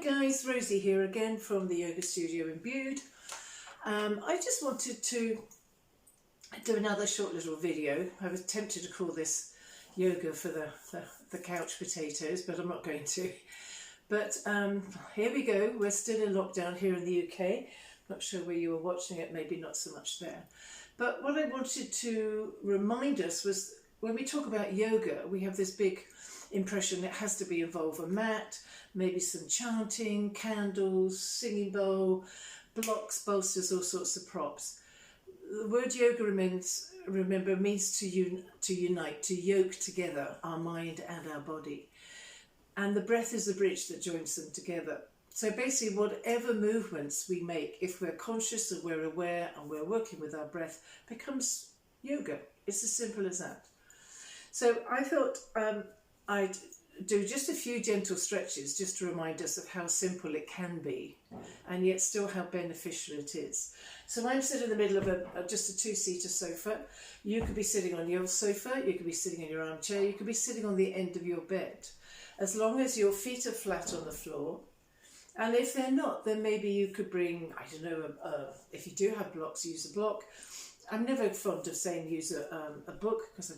guys, Rosie here again from the Yoga Studio in Bude. I just wanted to do another short little video. I was tempted to call this yoga for the couch potatoes, but I'm not going to. But here we go. We're still in lockdown here in the UK. Not sure where you were watching it, maybe not so much there. But what I wanted to remind us was when we talk about yoga, we have this big impression it has to involve a mat, maybe some chanting, candles, singing bowl, blocks, bolsters, all sorts of props. The word yoga means to unite, to yoke together our mind and our body. And the breath is the bridge that joins them together. So basically whatever movements we make, if we're conscious and we're aware and we're working with our breath, becomes yoga. It's as simple as that. So I thought I'd do just a few gentle stretches just to remind us of how simple it can be and yet still how beneficial it is. So I'm sitting in the middle of just a two-seater sofa. You could be sitting on your sofa, you could be sitting in your armchair, you could be sitting on the end of your bed. As long as your feet are flat on the floor, and if they're not, then maybe you could bring, I don't know, if you do have blocks, use a block. I'm never fond of saying use a book because I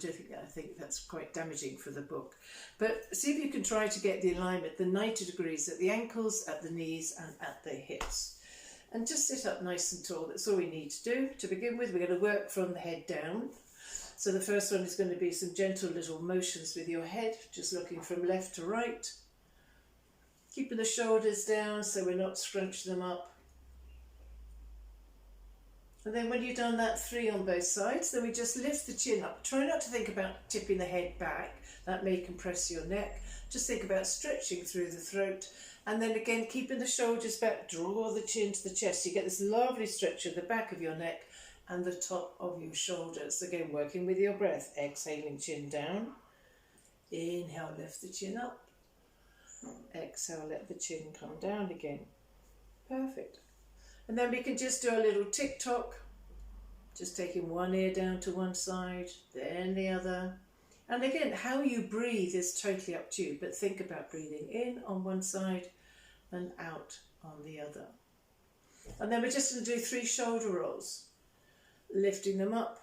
think that's quite damaging for the book. But see if you can try to get the alignment, the 90 degrees at the ankles, at the knees and at the hips. And just sit up nice and tall. That's all we need to do. To begin with, we're going to work from the head down. So the first one is going to be some gentle little motions with your head, just looking from left to right. Keeping the shoulders down so we're not scrunching them up. And then when you've done that 3 on both sides, then we just lift the chin up. Try not to think about tipping the head back. That may compress your neck. Just think about stretching through the throat. And then again, keeping the shoulders back, draw the chin to the chest. You get this lovely stretch of the back of your neck and the top of your shoulders. Again, working with your breath. Exhaling, chin down. Inhale, lift the chin up. Exhale, let the chin come down again. Perfect. And then we can just do a little tick-tock, just taking one ear down to one side, then the other. And again, how you breathe is totally up to you, but think about breathing in on one side and out on the other. And then we're just going to do 3 shoulder rolls, lifting them up,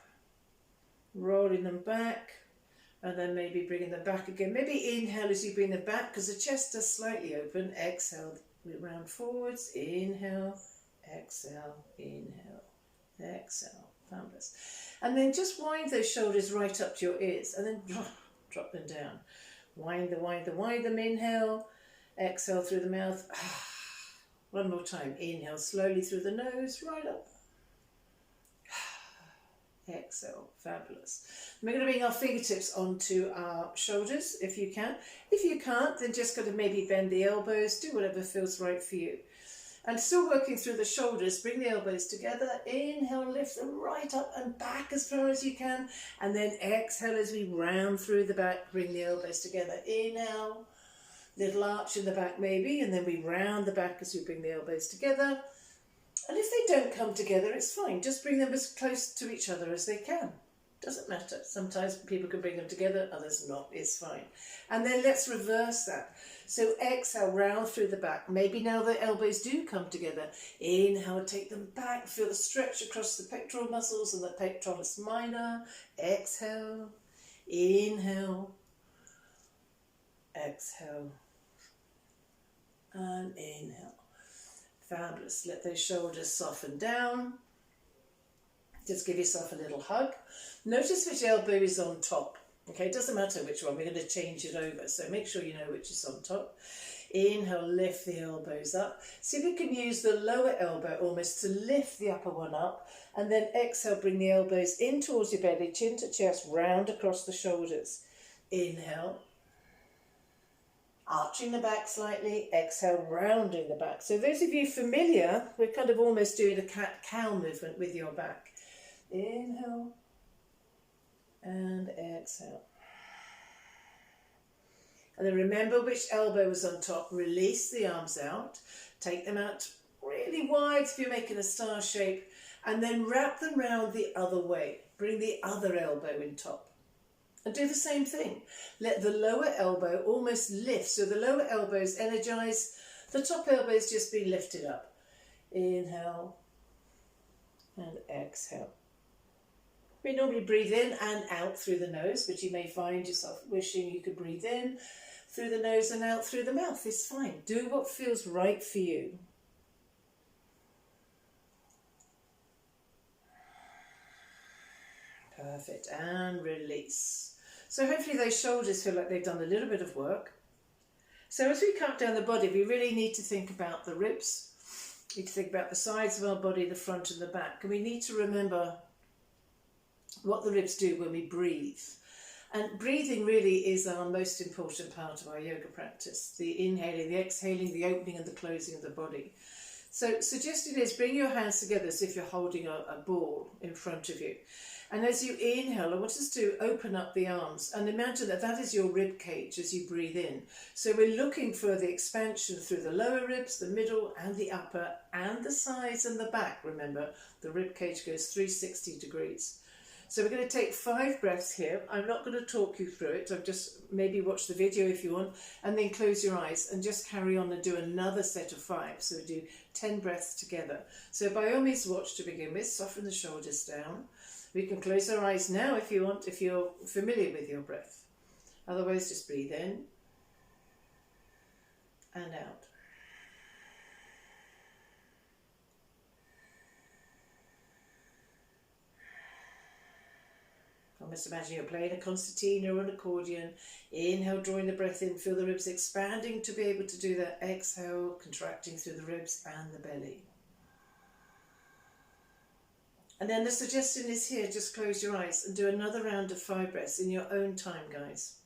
rolling them back, and then maybe bringing them back again. Maybe inhale as you bring them back because the chest does slightly open. Exhale, we round forwards, inhale, exhale, inhale, exhale. Fabulous. And then just wind those shoulders right up to your ears and then drop them down. Wind them, inhale, exhale through the mouth. One more time, inhale slowly through the nose, right up. Exhale, fabulous. We're going to bring our fingertips onto our shoulders if you can. If you can't, then just got to maybe bend the elbows, do whatever feels right for you. And still working through the shoulders, bring the elbows together, inhale, lift them right up and back as far as you can, and then exhale as we round through the back, bring the elbows together, inhale, little arch in the back maybe, and then we round the back as we bring the elbows together. And if they don't come together, it's fine, just bring them as close to each other as they can. Doesn't matter. Sometimes people can bring them together, others not. It's fine. And then let's reverse that. So exhale, round through the back. Maybe now the elbows do come together. Inhale, take them back. Feel the stretch across the pectoral muscles and the pectoralis minor. Exhale, inhale, exhale, and inhale. Fabulous. Let those shoulders soften down. Just give yourself a little hug. Notice which elbow is on top. Okay, it doesn't matter which one. We're going to change it over. So make sure you know which is on top. Inhale, lift the elbows up. See if you can use the lower elbow almost to lift the upper one up. And then exhale, bring the elbows in towards your belly, chin to chest, round across the shoulders. Inhale. Arching the back slightly, exhale, rounding the back. So those of you familiar, we're kind of almost doing a cat-cow movement with your back. Inhale and exhale. And then remember which elbow was on top. Release the arms out. Take them out really wide if you're making a star shape. And then wrap them round the other way. Bring the other elbow in top. And do the same thing. Let the lower elbow almost lift. So the lower elbows energize The top elbow is just being lifted up. Inhale and exhale. We normally breathe in and out through the nose, but you may find yourself wishing you could breathe in through the nose and out through the mouth. It's fine. Do what feels right for you. Perfect. And release. So hopefully those shoulders feel like they've done a little bit of work. So as we come down the body, we really need to think about the ribs. We need to think about the sides of our body, the front and the back. And we need to remember what the ribs do when we breathe. And breathing really is our most important part of our yoga practice. The inhaling, the exhaling, the opening and the closing of the body. So suggested is bring your hands together as if you're holding a ball in front of you. And as you inhale, I want us to open up the arms and imagine that that is your rib cage as you breathe in. So we're looking for the expansion through the lower ribs, the middle and the upper and the sides and the back. Remember, the rib cage goes 360 degrees. So we're going to take 5 breaths here. I'm not going to talk you through it. I've just maybe watch the video if you want and then close your eyes and just carry on and do another set of 5. So we do 10 breaths together. So by all means watch to begin with. Soften the shoulders down. We can close our eyes now if you want, if you're familiar with your breath. Otherwise, just breathe in and out. Almost imagine you're playing a concertina or an accordion. Inhale, drawing the breath in, feel the ribs expanding to be able to do that. Exhale, contracting through the ribs and the belly. And then the suggestion is here, just close your eyes and do another round of 5 breaths in your own time, guys.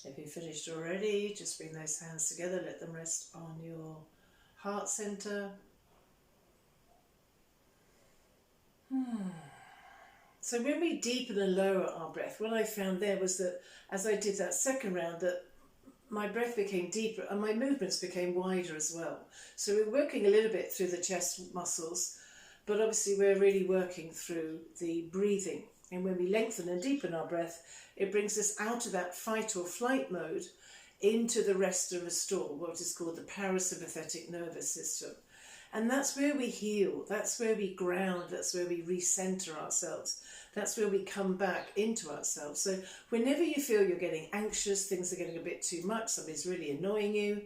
If you've finished already, just bring those hands together, let them rest on your heart center. So when we deepen and lower our breath, what I found there was that as I did that second round, that my breath became deeper and my movements became wider as well. So we're working a little bit through the chest muscles, but obviously we're really working through the breathing. And when we lengthen and deepen our breath, it brings us out of that fight or flight mode into the rest and restore, what is called the parasympathetic nervous system. And that's where we heal, that's where we ground, that's where we recenter ourselves. That's where we come back into ourselves. So whenever you feel you're getting anxious, things are getting a bit too much, somebody's really annoying you,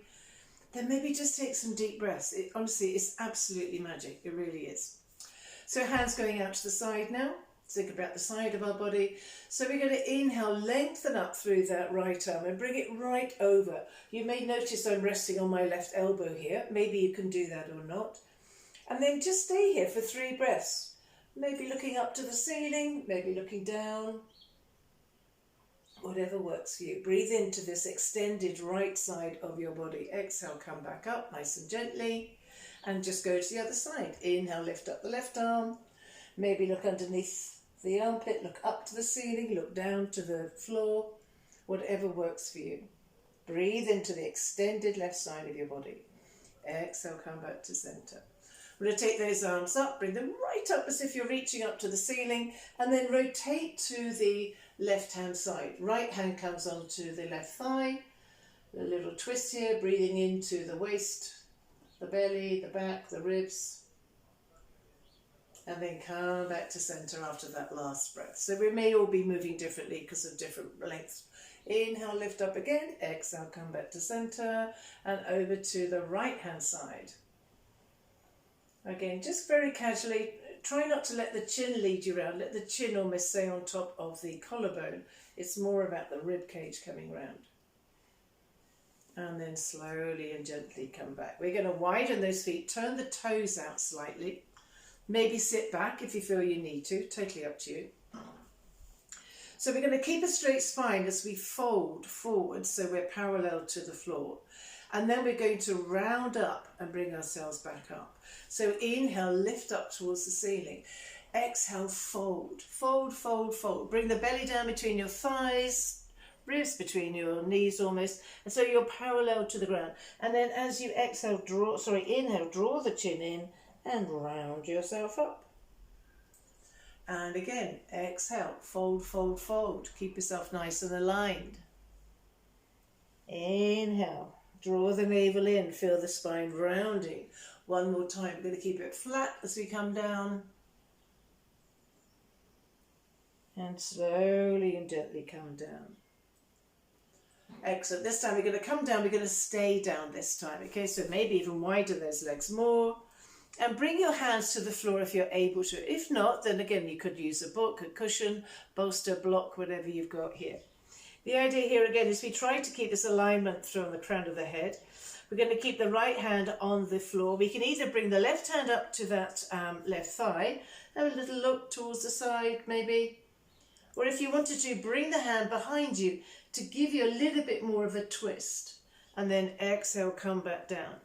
then maybe just take some deep breaths. Honestly, it's absolutely magic, it really is. So hands going out to the side now. Think about the side of our body. So we're going to inhale, lengthen up through that right arm and bring it right over. You may notice I'm resting on my left elbow here. Maybe you can do that or not. And then just stay here for 3 breaths. Maybe looking up to the ceiling, maybe looking down. Whatever works for you. Breathe into this extended right side of your body. Exhale, come back up nice and gently. And just go to the other side. Inhale, lift up the left arm. Maybe look underneath the armpit, look up to the ceiling, look down to the floor, whatever works for you. Breathe into the extended left side of your body. Exhale, come back to center. We're going to take those arms up, bring them right up as if you're reaching up to the ceiling, and then rotate to the left-hand side. Right hand comes onto the left thigh, a little twist here, breathing into the waist, the belly, the back, the ribs. And then come back to centre after that last breath. So we may all be moving differently because of different lengths. Inhale, lift up again. Exhale, come back to centre and over to the right hand side. Again, just very casually, try not to let the chin lead you around. Let the chin almost stay on top of the collarbone. It's more about the rib cage coming round. And then slowly and gently come back. We're going to widen those feet, turn the toes out slightly. Maybe sit back if you feel you need to, totally up to you. So we're going to keep a straight spine as we fold forward so we're parallel to the floor. And then we're going to round up and bring ourselves back up. So inhale, lift up towards the ceiling. Exhale, fold, fold, fold, fold. Bring the belly down between your thighs, ribs between your knees almost, and so you're parallel to the ground. And then as you exhale, inhale, draw the chin in and round yourself up. And again, exhale, fold, fold, fold. Keep yourself nice and aligned. Inhale, draw the navel in, feel the spine rounding. One more time, we're going to keep it flat as we come down. And slowly and gently come down. Excellent. This time we're going to come down, we're going to stay down this time. Okay, so maybe even widen those legs more. And bring your hands to the floor if you're able to. If not, then again, you could use a book, a cushion, bolster, block, whatever you've got here. The idea here again is we try to keep this alignment through the crown of the head. We're going to keep the right hand on the floor. We can either bring the left hand up to that left thigh, have a little look towards the side maybe. Or if you wanted to, bring the hand behind you to give you a little bit more of a twist. And then exhale, come back down.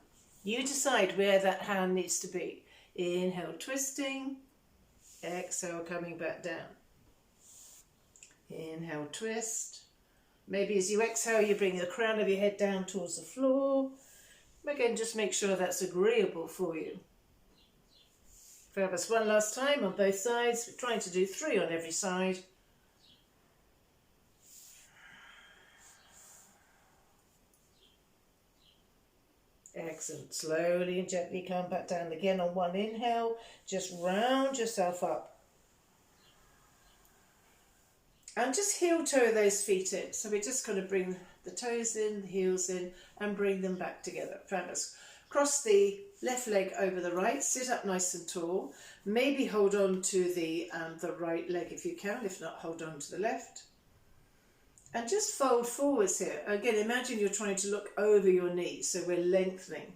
You decide where that hand needs to be. Inhale, twisting. Exhale, coming back down. Inhale, twist. Maybe as you exhale, you bring the crown of your head down towards the floor. Again, just make sure that's agreeable for you. Fabulous. One last time on both sides. We're trying to do 3 on every side. Excellent. Slowly and gently come back down again on one inhale. Just round yourself up. And just heel toe those feet in. So we're just going to bring the toes in, the heels in, and bring them back together. Fabulous. Cross the left leg over the right. Sit up nice and tall. Maybe hold on to the right leg if you can. If not, hold on to the left. And just fold forwards here. Again, imagine you're trying to look over your knees, so we're lengthening.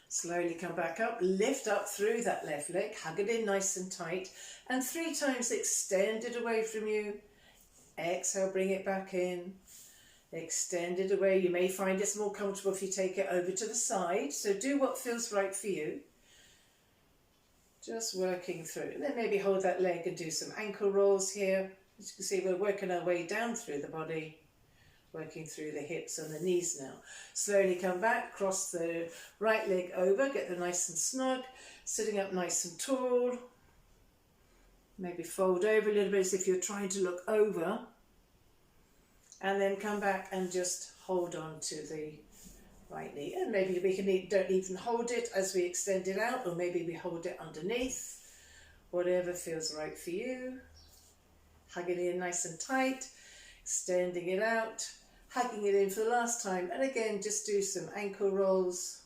Slowly come back up, lift up through that left leg, hug it in nice and tight, and 3 times extend it away from you. Exhale, bring it back in. Extend it away. You may find it's more comfortable if you take it over to the side, so do what feels right for you. Just working through. And then maybe hold that leg and do some ankle rolls here. As you can see, we're working our way down through the body, working through the hips and the knees now. Slowly come back, cross the right leg over, get them nice and snug, sitting up nice and tall. Maybe fold over a little bit as if you're trying to look over. And then come back and just hold on to the right knee. And maybe we don't even hold it as we extend it out, or maybe we hold it underneath. Whatever feels right for you. Hug it in nice and tight, extending it out, hugging it in for the last time, and again just do some ankle rolls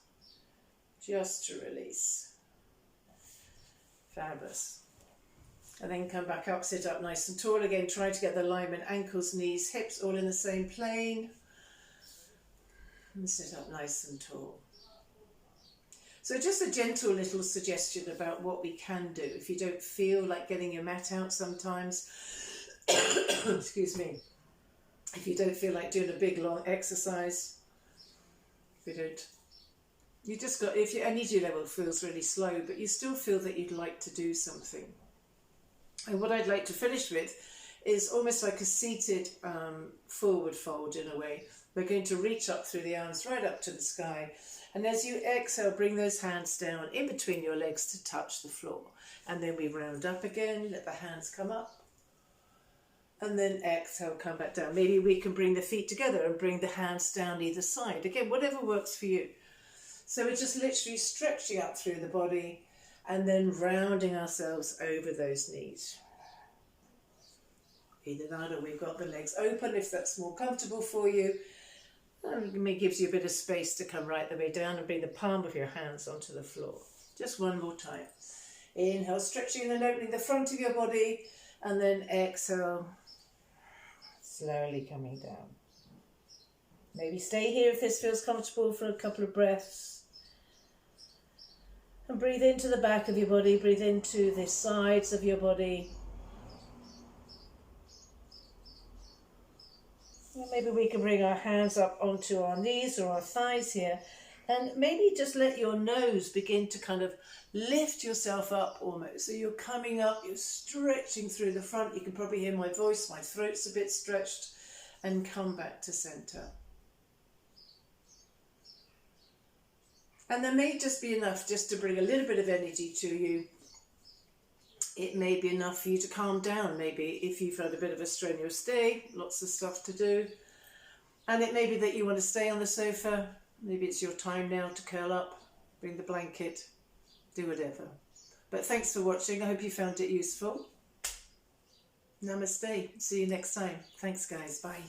just to release. Fabulous. And then come back up, sit up nice and tall again, try to get the alignment, ankles, knees, hips all in the same plane, and sit up nice and tall. So just a gentle little suggestion about what we can do if you don't feel like getting your mat out sometimes. Excuse me. If you don't feel like doing a big long exercise, you just got, if your energy level feels really slow, but you still feel that you'd like to do something. And what I'd like to finish with is almost like a seated forward fold in a way. We're going to reach up through the arms right up to the sky. And as you exhale, bring those hands down in between your legs to touch the floor. And then we round up again, let the hands come up. And then exhale, come back down. Maybe we can bring the feet together and bring the hands down either side. Again, whatever works for you. So we're just literally stretching up through the body and then rounding ourselves over those knees. Either that or we've got the legs open if that's more comfortable for you. And it gives you a bit of space to come right the way down and bring the palm of your hands onto the floor. Just one more time. Inhale, stretching and opening the front of your body, and then exhale, slowly coming down. Maybe stay here if this feels comfortable for a couple of breaths. And breathe into the back of your body, breathe into the sides of your body. Maybe we can bring our hands up onto our knees or our thighs here, and maybe just let your nose begin to kind of lift yourself up almost. So you're coming up, you're stretching through the front. You can probably hear my voice, my throat's a bit stretched, and come back to centre. And there may just be enough just to bring a little bit of energy to you. It may be enough for you to calm down, maybe if you've had a bit of a strenuous day, lots of stuff to do. And it may be that you want to stay on the sofa. Maybe it's your time now to curl up, bring the blanket, do whatever. But thanks for watching. I hope you found it useful. Namaste. See you next time. Thanks guys. Bye.